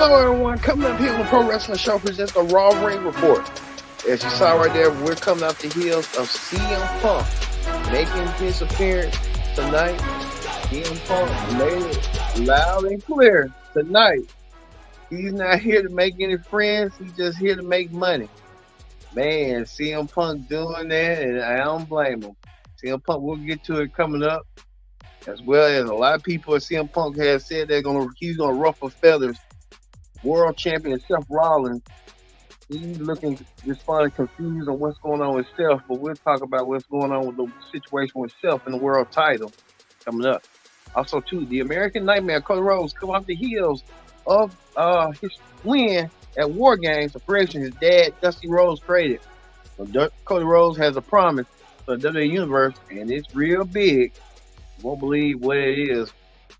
Hello, everyone. Coming up here on the Pro Wrestling Show presents the Raw Ring Report. As you saw right there, we're coming off the heels of CM Punk making his appearance tonight. CM Punk made it loud and clear tonight. He's not here to make any friends. He's just here to make money. Man, CM Punk doing that, and I don't blame him. CM Punk, we'll get to it coming up. As well as a lot of people at CM Punk have said he's gonna ruffle feathers. World champion Seth Rollins, he's looking responding confused on what's going on with Seth, but we'll talk about what's going on with the situation with Seth and the world title coming up. Also, too, the American Nightmare, Cody Rose, come off the heels of his win at War Games, a prediction his dad, Dusty Rose, created. So Cody Rose has a promise for the WWE Universe, and it's real big. You won't believe what it is.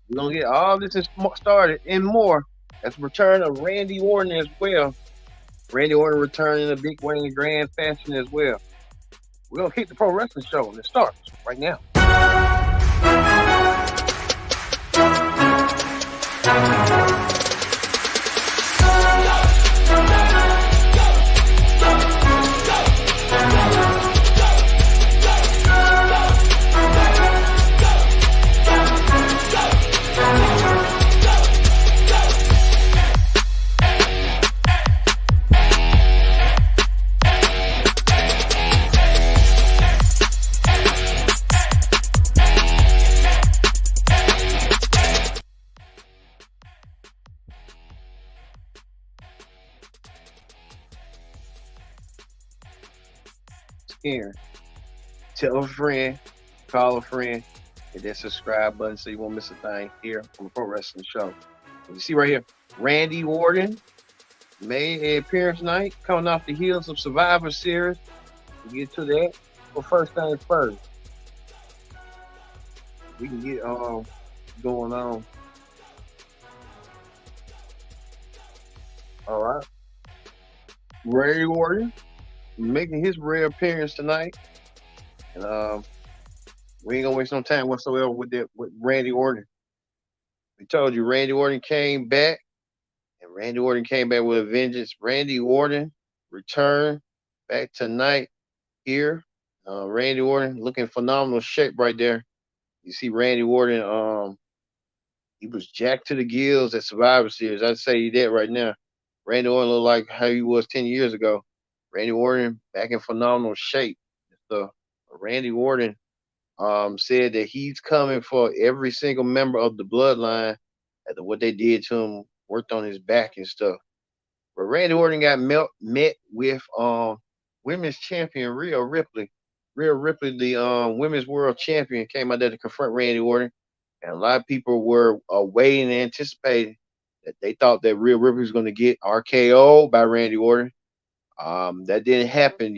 We're going to get all this started and more. That's the return of Randy Orton as well. Randy Orton returning in a big way in grand fashion as well. We're going to kick the Pro Wrestling Show, and it starts right now. Here, tell a friend, call a friend, hit that subscribe button so you won't miss a thing here on the Pro Wrestling Show. You see right here, Randy Orton made an appearance tonight, coming off the heels of Survivor Series. We'll get to that. But first things first, we can get going on. All right, Randy Orton making his rare appearance tonight, and we ain't gonna waste no time whatsoever with Randy Orton. We told you Randy Orton came back, and Randy Orton came back with a vengeance. Randy Orton returned back tonight here. Randy Orton looking phenomenal shape right there. You see Randy Orton, he was jacked to the gills at Survivor Series. I'd say that right now. Randy Orton looked like how he was 10 years ago. Randy Orton back in phenomenal shape. So Randy Orton said that he's coming for every single member of the bloodline after what they did to him, worked on his back and stuff. But Randy Orton got met with women's champion Rhea Ripley. Rhea Ripley, the women's world champion, came out there to confront Randy Orton. And a lot of people were waiting and anticipating that they thought that Rhea Ripley was going to get RKO by Randy Orton. That didn't happen.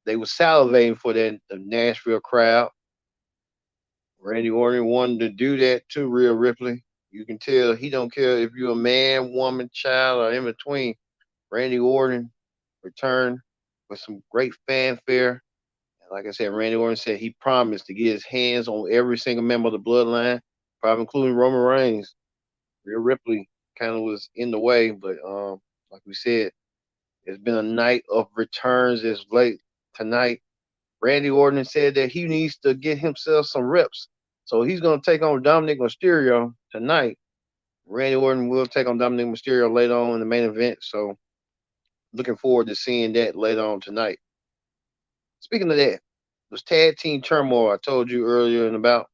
They were salivating for that, the Nashville crowd. Randy Orton wanted to do that to Rhea Ripley. You can tell he don't care if you're a man, woman, child, or in between. Randy Orton returned with some great fanfare. And like I said, Randy Orton said he promised to get his hands on every single member of the bloodline, probably including Roman Reigns. Rhea Ripley kind of was in the way, but like we said, it's been a night of returns as late tonight. Randy Orton said that he needs to get himself some reps. So he's going to take on Dominic Mysterio tonight. Randy Orton will take on Dominic Mysterio later on in the main event. So looking forward to seeing that later on tonight. Speaking of that, it was Tag Team Turmoil I told you earlier and about.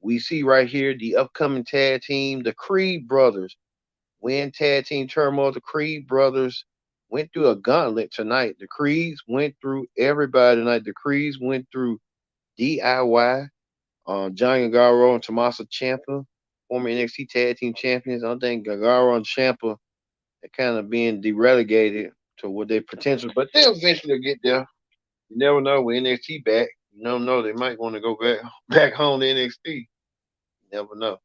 We see right here the upcoming tag team, the Creed Brothers. Win Tag Team Turmoil, the Creed Brothers went through a gauntlet tonight. The Creeds went through everybody tonight. The Creeds went through DIY, Johnny Gargano and Tommaso Ciampa, former NXT Tag Team Champions. I think Gargano and Ciampa are kind of being derelegated to what their potential, but they'll eventually get there. You never know with NXT back. You never know, they might want to go back home to NXT. You never know.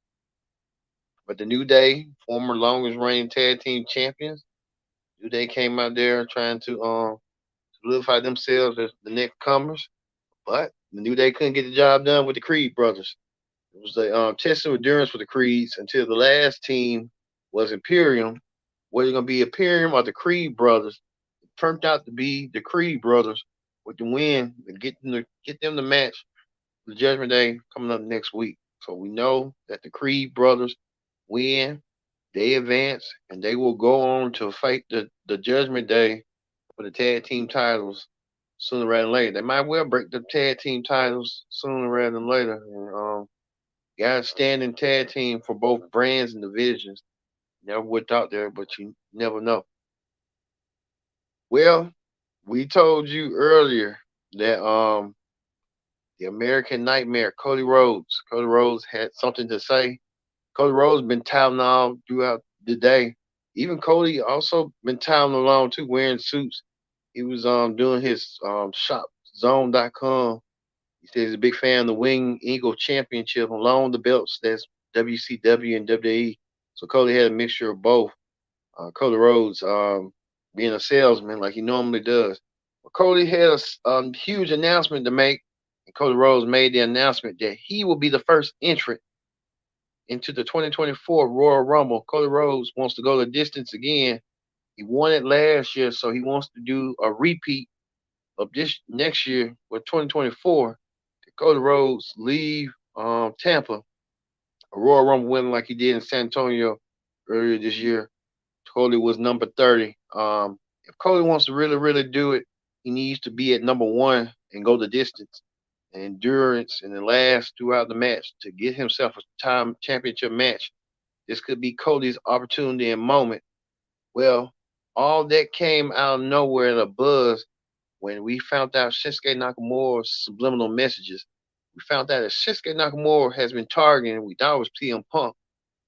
But the New Day, former longest reigning tag team champions, New Day came out there trying to solidify themselves as the next comers, but the New Day couldn't get the job done with the Creed brothers. It was a test of endurance for the Creeds until the last team was Imperium, whether it's gonna be Imperium or the Creed brothers. It turned out to be the Creed brothers with the win and get them the match for the Judgment Day coming up next week. So we know that the Creed brothers win, they advance, and they will go on to fight the Judgment Day for the tag team titles sooner rather than later. They might well break the tag team titles sooner rather than later. And got a standing tag team for both brands and divisions. Never would thought there, but you never know. Well, we told you earlier that the American Nightmare, Cody Rhodes. Cody Rhodes had something to say. Cody Rhodes been touting all throughout the day. Even Cody also been touting along too, wearing suits. He was doing his shop zone.com. He says he's a big fan of the Wing Eagle Championship along with the belts. That's WCW and WWE. So Cody had a mixture of both. Cody Rhodes being a salesman like he normally does. But Cody had a huge announcement to make, and Cody Rhodes made the announcement that he will be the first entrant into the 2024 Royal Rumble. Cody Rhodes wants to go the distance again. He won it last year, so he wants to do a repeat of this next year with 2024. Cody Rhodes leave Tampa, a Royal Rumble winner like he did in San Antonio earlier this year. Cody was number 30. If Cody wants to really, really do it, he needs to be at number one and go the distance and endurance and the last throughout the match to get himself a time championship match. This could be Cody's opportunity and moment. Well, all that came out of nowhere in a buzz when we found out Shinsuke Nakamura's subliminal messages. We found out that Shinsuke Nakamura has been targeting, we thought it was CM Punk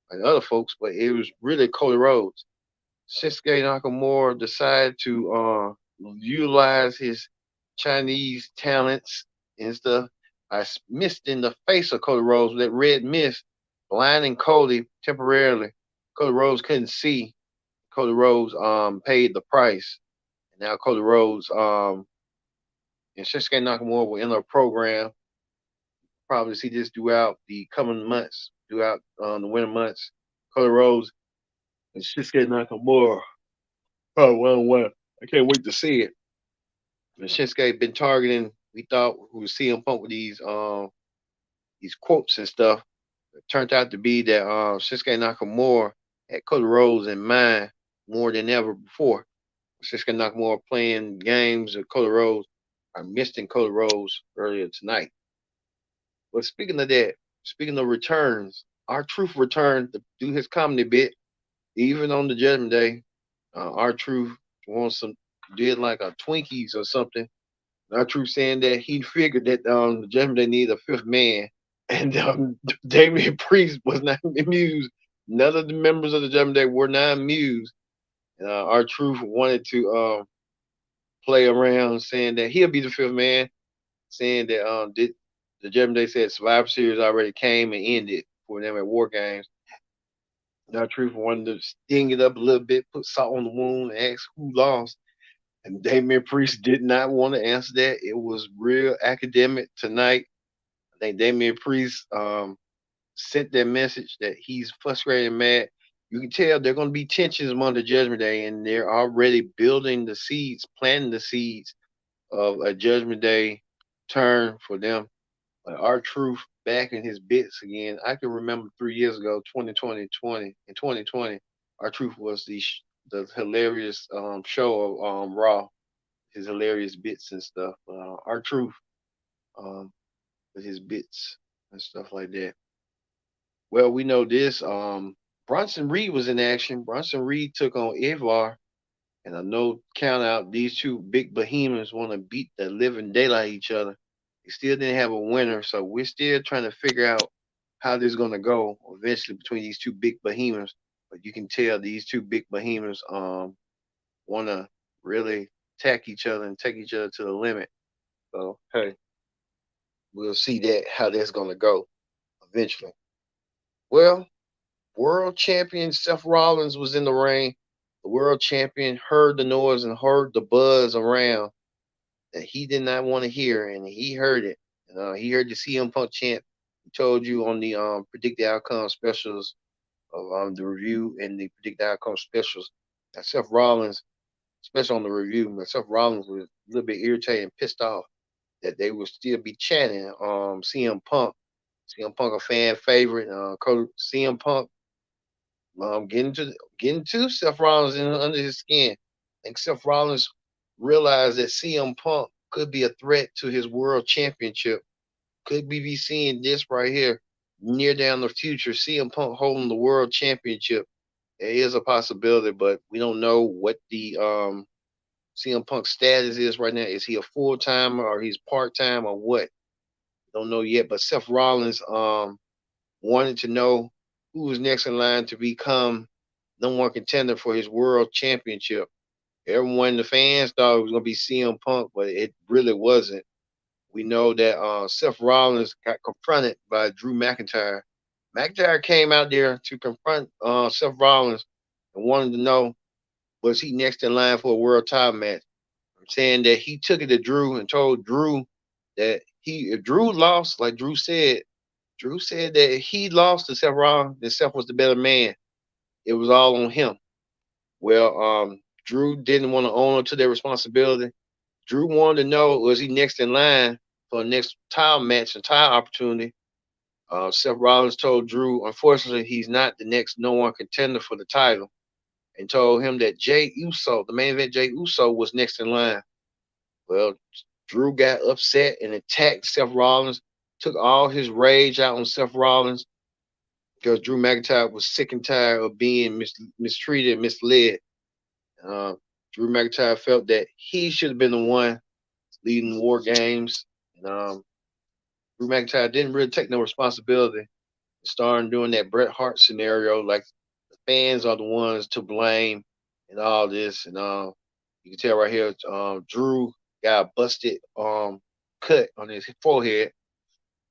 and other folks, but it was really Cody Rhodes. Shinsuke Nakamura decided to utilize his Chinese talents and stuff. I missed in the face of Cody Rhodes with that red mist, blinding Cody temporarily. Cody Rhodes couldn't see. Cody Rhodes paid the price. And now Cody Rhodes and Shinsuke Nakamura will enter a program. Probably see this throughout the coming months, throughout the winter months. Cody Rhodes and Shinsuke Nakamura. Oh, well. I can't wait to see it. And Shinsuke been targeting. We thought we would see him pump with these quotes and stuff. It turned out to be that Shinsuke Nakamura had Cody Rhodes in mind more than ever before. Shinsuke Nakamura playing games with Cody Rhodes. I missed in Cody Rhodes earlier tonight. But speaking of that, speaking of returns, our truth returned to do his comedy bit, even on the Judgment Day. Our truth wants some did like a Twinkies or something. Our truth saying that he figured that the Judgment Day needed a fifth man, and Damian Priest was not amused. None of the members of the Judgment Day were not amused. Our truth wanted to play around, saying that he'll be the fifth man, saying that the Judgment Day said Survivor Series already came and ended for them at War Games. Our truth wanted to sting it up a little bit, put salt on the wound, and ask who lost. And Damian Priest did not want to answer that. It was real academic tonight. I think Damian Priest sent that message that he's frustrated and mad. You can tell there are going to be tensions among the Judgment Day, and they're already building the seeds, planting the seeds of a Judgment Day turn for them. Like our truth back in his bits again. I can remember 3 years ago, 2020, our truth was the hilarious show of Raw, his hilarious bits and stuff. Our truth um, with his bits and stuff like that. Well, we know this. Bronson Reed was in action. Bronson Reed took on Avar, and I know count out these two big behemoths want to beat the living daylight each other. They still didn't have a winner, so we're still trying to figure out how this is going to go eventually between these two big behemoths. But you can tell these two big behemoths want to really attack each other and take each other to the limit. So hey, we'll see that how that's going to go eventually. Well, world champion Seth Rollins was in the ring. The world champion heard the noise and heard the buzz around that he did not want to hear, and he heard it. He heard the CM Punk chant. He told you on the predicted outcome specials of the review and the predicted outcome specials Seth Rollins, especially on the review, but Seth Rollins was a little bit irritated and pissed off that they would still be chanting CM Punk. CM Punk a fan favorite. CM Punk getting to Seth Rollins under his skin. I think Seth Rollins realized that CM Punk could be a threat to his world championship. Could we be seeing this right here near down the future? CM Punk holding the world championship. There is a possibility, but we don't know what the CM Punk status is right now. Is he a full timer or he's part time or what? Don't know yet. But Seth Rollins wanted to know who was next in line to become number one contender for his world championship. Everyone, the fans thought it was going to be CM Punk, but it really wasn't. We know that Seth Rollins got confronted by Drew McIntyre. McIntyre came out there to confront Seth Rollins and wanted to know, was he next in line for a world title match? I'm saying that he took it to Drew and told Drew that if Drew lost, like Drew said that he lost to Seth Rollins, that Seth was the better man. It was all on him. Well, Drew didn't want to own up to their responsibility. Drew wanted to know, was he next in line for the next title match and title opportunity? Seth Rollins told Drew, unfortunately, he's not the next no one contender for the title, and told him that Jay Uso, the main event Jay Uso, was next in line. Well, Drew got upset and attacked Seth Rollins, took all his rage out on Seth Rollins because Drew McIntyre was sick and tired of being mistreated and misled. Uh, Drew McIntyre felt that he should have been the one leading the War Games. And, Drew McIntyre didn't really take no responsibility. Starting doing that Bret Hart scenario, like the fans are the ones to blame and all this. And you can tell right here, Drew got a busted cut on his forehead.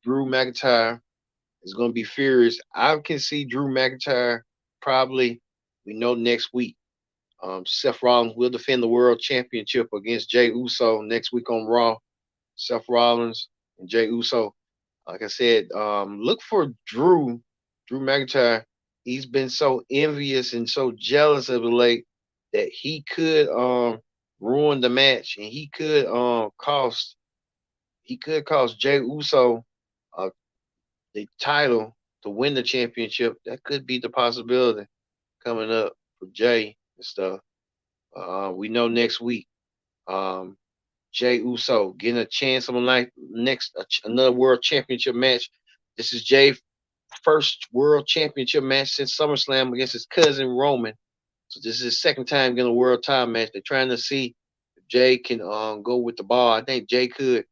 Drew McIntyre is going to be furious. I can see Drew McIntyre probably, we know, next week. Seth Rollins will defend the world championship against Jay Uso next week on Raw. Seth Rollins and Jay Uso. Like I said, look for Drew McIntyre. He's been so envious and so jealous of the late that he could ruin the match, and he could cost Jay Uso uh, the title to win the championship. That could be the possibility coming up for Jay and stuff. We know next week, um, Jay Uso getting a chance on the another world championship match. This is Jay's first world championship match since SummerSlam against his cousin Roman. So this is his second time getting a world title match. They're trying to see if Jay can go with the ball. I think Jay could.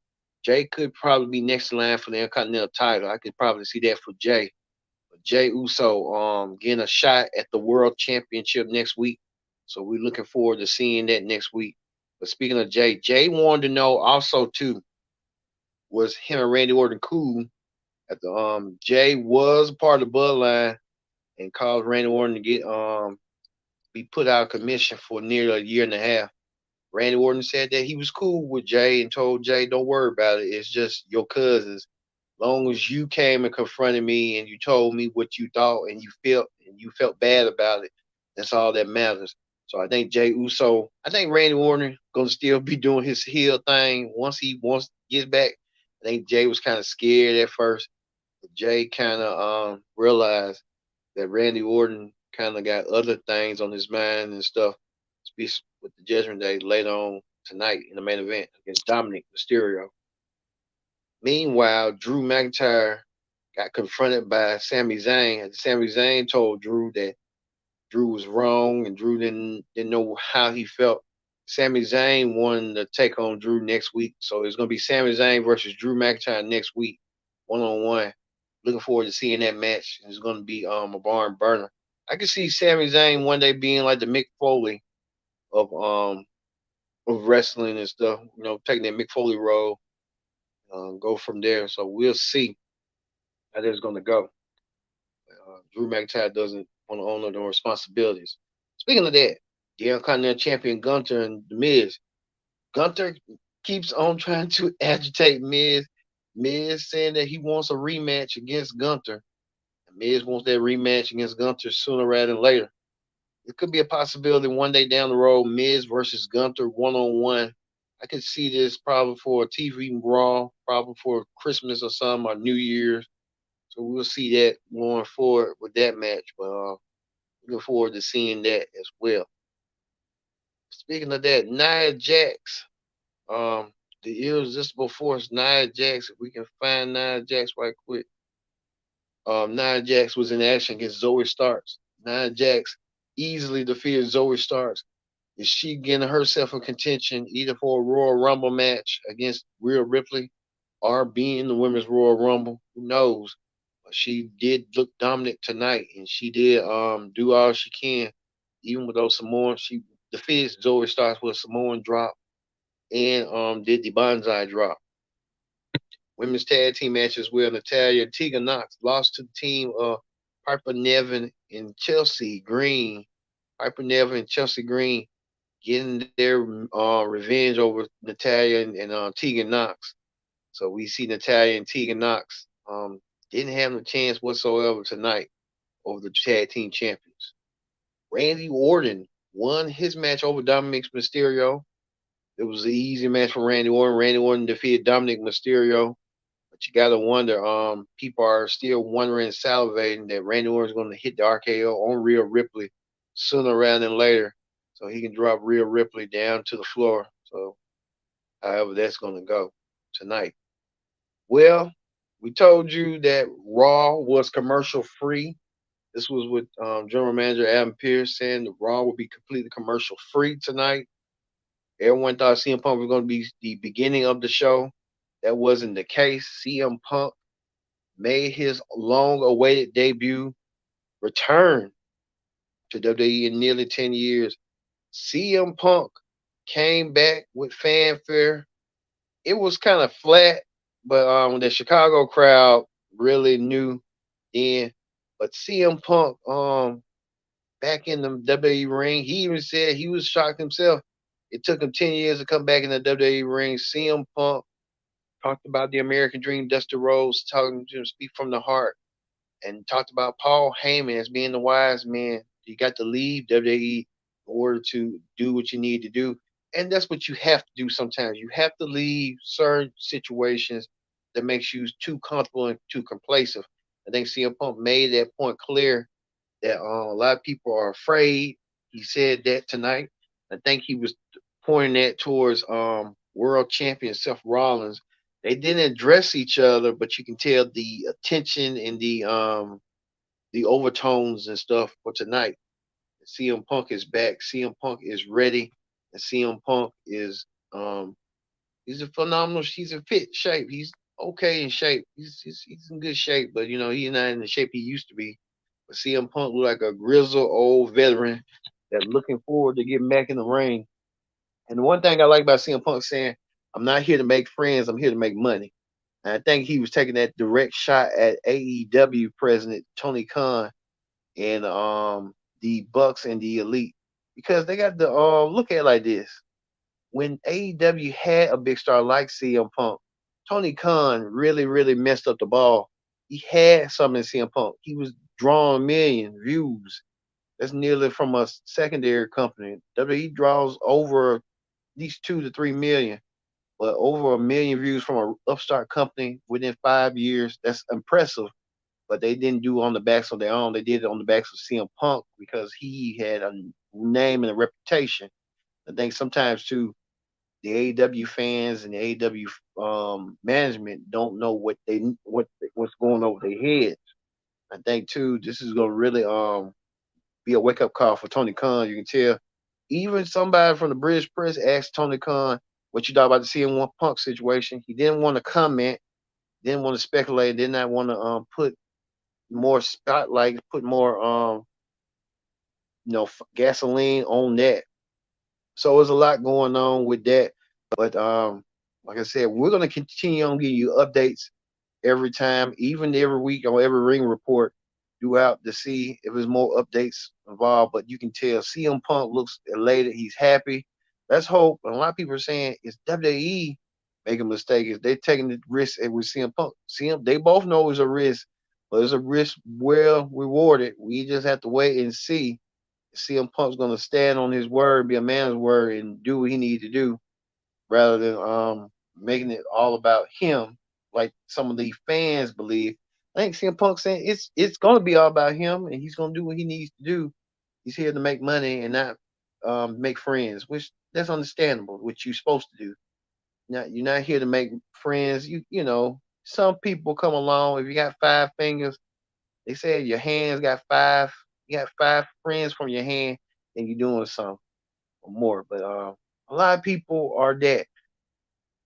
Jay could probably be next in line for the Intercontinental title. I could probably see that for Jay. But Jay Uso getting a shot at the world championship next week. So we're looking forward to seeing that next week. But speaking of Jay, Jay wanted to know also too, was him and Randy Orton cool? At the Jay was part of the bloodline and caused Randy Orton to get be put out of commission for nearly a year and a half. Randy Orton said that he was cool with Jay and told Jay, "Don't worry about it. It's just your cousins. Long as you came and confronted me and you told me what you thought and you felt bad about it, that's all that matters." So I think I think Randy Orton gonna still be doing his heel thing once he gets back. I think Jay was kind of scared at first, but Jay kind of realized that Randy Orton kind of got other things on his mind and stuff. Speaks with the Judgment Day later on tonight in the main event against Dominic Mysterio. Meanwhile, Drew McIntyre got confronted by Sami Zayn, and Sami Zayn told Drew that Drew was wrong and Drew didn't know how he felt. Sami Zayn wanted to take on Drew next week, so it's gonna be Sami Zayn versus Drew McIntyre next week, 1-on-1. Looking forward to seeing that match. It's gonna be a barn burner. I can see Sami Zayn one day being like the Mick Foley of wrestling and stuff. Taking that Mick Foley role, go from there. So we'll see how that's gonna go. Drew McIntyre doesn't want to own the responsibilities. Speaking of that, the Intercontinental Champion Gunther and The Miz. Gunther keeps on trying to agitate Miz. Miz saying that he wants a rematch against Gunther. Miz wants that rematch against Gunther sooner rather than later. It could be a possibility one day down the road, Miz versus Gunther 1-on-1. I could see this probably for a TV Raw, probably for Christmas or something, or New Year's. So we'll see that going forward with that match. But looking forward to seeing that as well. Speaking of that, Nia Jax, um, the irresistible force, Nia Jax. If we can find Nia Jax right quick. Nia Jax was in action against Zoe Stars. Nia Jax easily defeated Zoe Stars. Is she getting herself in contention either for a Royal Rumble match against Rhea Ripley or being the Women's Royal Rumble? Who knows? But she did look dominant tonight, and she did do all she can, even with those Samoan. She defeated Zoe Starks with a Samoan drop and did the Banzai drop. Women's tag team match as well. Natalia and Tegan Knox lost to the team of Piper Nevin and Chelsea Green. Piper Nevin and Chelsea Green getting their revenge over Natalia and Tegan Knox. So we see Natalia and Tegan Knox didn't have no chance whatsoever tonight over the tag team champions. Randy Orton won his match over Dominic Mysterio. It was an easy match for Randy Orton. Randy Orton defeated Dominic Mysterio. But you gotta wonder, people are still wondering, salivating that Randy Orton's gonna hit the RKO on Rhea Ripley sooner rather than later. So he can drop Rhea Ripley down to the floor. So however that's gonna go tonight. Well, we told you that Raw was commercial free. This was with General Manager Adam Pearce saying the Raw will be completely commercial free tonight. Everyone thought CM Punk was going to be the beginning of the show. That wasn't the case. CM Punk made his long awaited debut, return to WWE in nearly 10 years. CM Punk came back with fanfare. It was kind of flat, but the Chicago crowd really knew then. But CM Punk, back in the WWE ring, he even said he was shocked himself. It took him 10 years to come back in the WWE ring. CM Punk talked about the American Dream, Dusty Rhodes, talking to him, speak from the heart, and talked about Paul Heyman as being the wise man. You got to leave WWE in order to do what you need to do. And that's what you have to do sometimes. You have to leave certain situations that makes you too comfortable and too complacent. I think CM Punk made that point clear that a lot of people are afraid. He said that tonight. I think he was pointing that towards world champion Seth Rollins. They didn't address each other, but you can tell the attention and the overtones and stuff for tonight. CM Punk is back. CM Punk is ready, and CM Punk is he's a phenomenal. He's in fit shape. He's okay in shape. He's in good shape, but he's not in the shape he used to be. But CM Punk look like a grizzled old veteran that's looking forward to getting back in the ring. And the one thing I like about CM Punk saying, "I'm not here to make friends. I'm here to make money." And I think he was taking that direct shot at AEW president Tony Khan and the Bucks and the Elite because they got to look at it like this. When AEW had a big star like CM Punk, Tony Khan really, really messed up the ball. He had something in CM Punk. He was drawing a million views. That's nearly from a secondary company. WWE draws over at least 2 to 3 million, but over a million views from an upstart company within 5 years. That's impressive. But they didn't do it on the backs of their own. They did it on the backs of CM Punk because he had a name and a reputation. I think sometimes too, the AEW fans and the AEW management don't know what's going over their heads. I think too, this is gonna really be a wake up call for Tony Khan. You can tell even somebody from the British press asked Tony Khan what you thought about the CM Punk situation. He didn't want to comment, didn't want to speculate, did not want to put more spotlight, put more gasoline on that. So there's a lot going on with that. But like I said, we're gonna continue on giving you updates every time, even every week on every ring report throughout to see if there's more updates involved. But you can tell CM Punk looks elated. He's happy. Let's hope. And a lot of people are saying it's WWE making a mistake. Is they taking the risk with CM Punk? They both know it's a risk, but it's a risk well rewarded. We just have to wait and see CM Punk's gonna stand on his word, be a man's word, and do what he needs to do, rather than making it all about him, like some of the fans believe. I think CM Punk saying it's gonna be all about him, and he's gonna do what he needs to do. He's here to make money and not make friends, which that's understandable. What you're supposed to do. You're not here to make friends. You know, some people come along. If you got five fingers, they say your hands got five. You got five friends from your hand, and you're doing something or more. But a lot of people are that.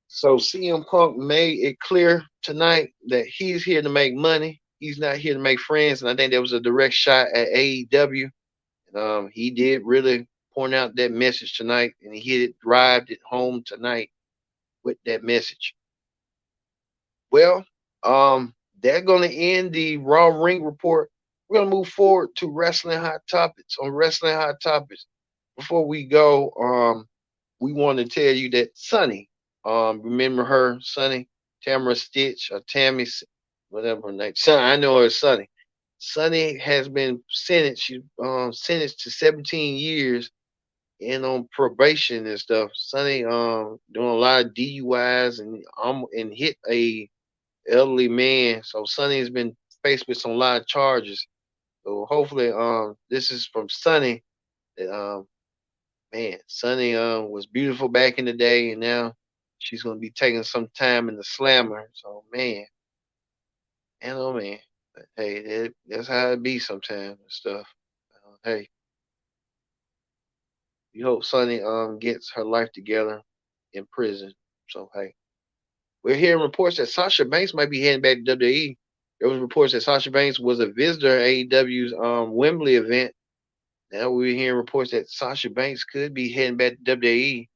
So CM Punk made it clear tonight that he's here to make money. He's not here to make friends, and I think that was a direct shot at AEW. He did really point out that message tonight, and he hit it, drive it home tonight with that message. Well, they're going to end the Raw Ring Report. We're going to move forward to Wrestling Hot Topics. On Wrestling Hot Topics, before we go, we want to tell you that Sunny, remember her, Sunny, Tamara Stitch, or Tammy, whatever her name, Sunny, I know her as Sunny. Sunny has been sentenced. She's sentenced to 17 years and on probation and stuff. Sunny doing a lot of DUIs and hit a elderly man. So Sunny has been faced with some lot of charges. So hopefully this is from Sunny that man, Sunny was beautiful back in the day, and now she's gonna be taking some time in the slammer. So man, and oh man, but, hey, that's how it be sometimes and stuff. Hey, we hope Sunny gets her life together in prison. So hey, we're hearing reports that Sasha Banks might be heading back to WWE. There was reports that Sasha Banks was a visitor at AEW's Wembley event. Now we're hearing reports that Sasha Banks could be heading back to WWE.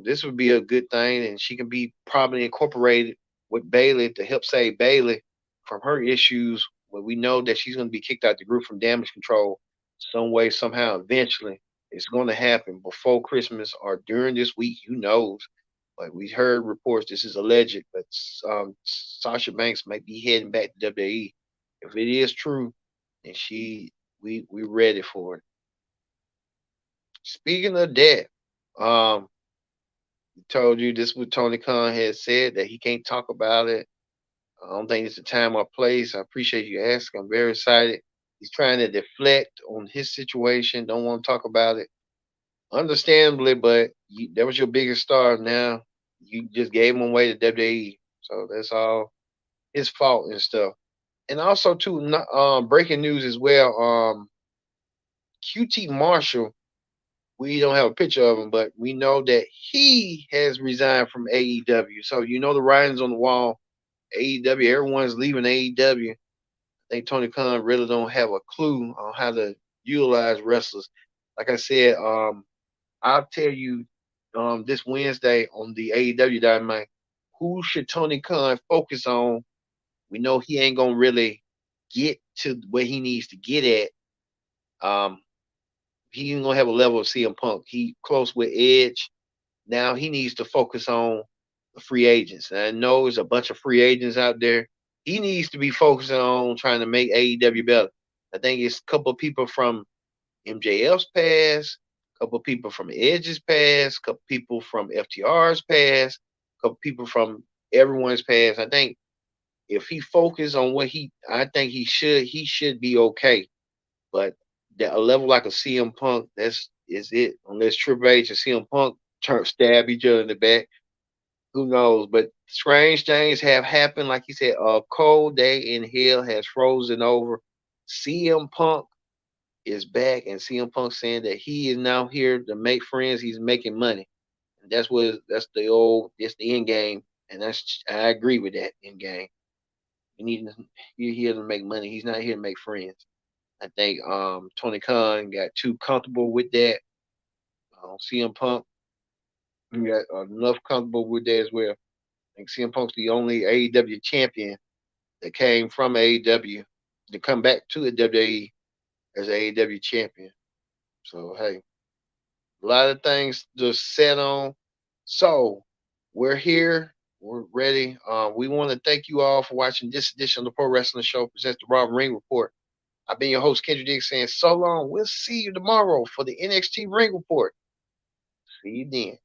This would be a good thing, and she can be probably incorporated with Bayley to help save Bayley from her issues. But we know that she's going to be kicked out the group from Damage Control some way, somehow, eventually. It's going to happen before Christmas or during this week. Who knows? But we heard reports. This is alleged, but Sasha Banks might be heading back to WWE. If it is true, then we ready for it. Speaking of that, told you this what Tony Khan has said that he can't talk about it. I don't think it's the time or place. I appreciate you asking. I'm very excited. He's trying to deflect on his situation. Don't want to talk about it. Understandably, but that was your biggest star. Now you just gave him away to WWE, so that's all his fault and stuff. And also, too, breaking news as well. QT Marshall, we don't have a picture of him, but we know that he has resigned from AEW. So you know the writing's on the wall. AEW, everyone's leaving AEW. I think Tony Khan really don't have a clue on how to utilize wrestlers. Like I said, I'll tell you this Wednesday on the AEW Dynamite, who should Tony Khan focus on? We know he ain't gonna really get to where he needs to get at. He ain't gonna have a level of CM Punk. He close with Edge. Now he needs to focus on the free agents. And I know there's a bunch of free agents out there. He needs to be focusing on trying to make AEW better. I think it's a couple of people from MJF's past, a couple of people from Edge's past, a couple of people from FTR's past, a couple of people from everyone's past. I think if he focused on what I think he should be okay. But a level like a CM Punk, is it. Unless Triple H and CM Punk stab each other in the back, who knows? But strange things have happened. Like he said, a cold day in hell has frozen over. CM Punk is back, and CM Punk saying that he is now here to make friends. He's making money. And that's the end game. And I agree with that end game. You're here to make money. He's not here to make friends. I think Tony Khan got too comfortable with that. CM Punk got enough comfortable with that as well. I think CM Punk's the only AEW champion that came from AEW to come back to the WWE as AEW champion. So hey, a lot of things to set on. So we're here. We're ready. We want to thank you all for watching this edition of the Pro Wrestling Show presents the Raw Ring Report. I've been your host, Kendrick Diggs, saying so long. We'll see you tomorrow for the NXT Ring Report. See you then.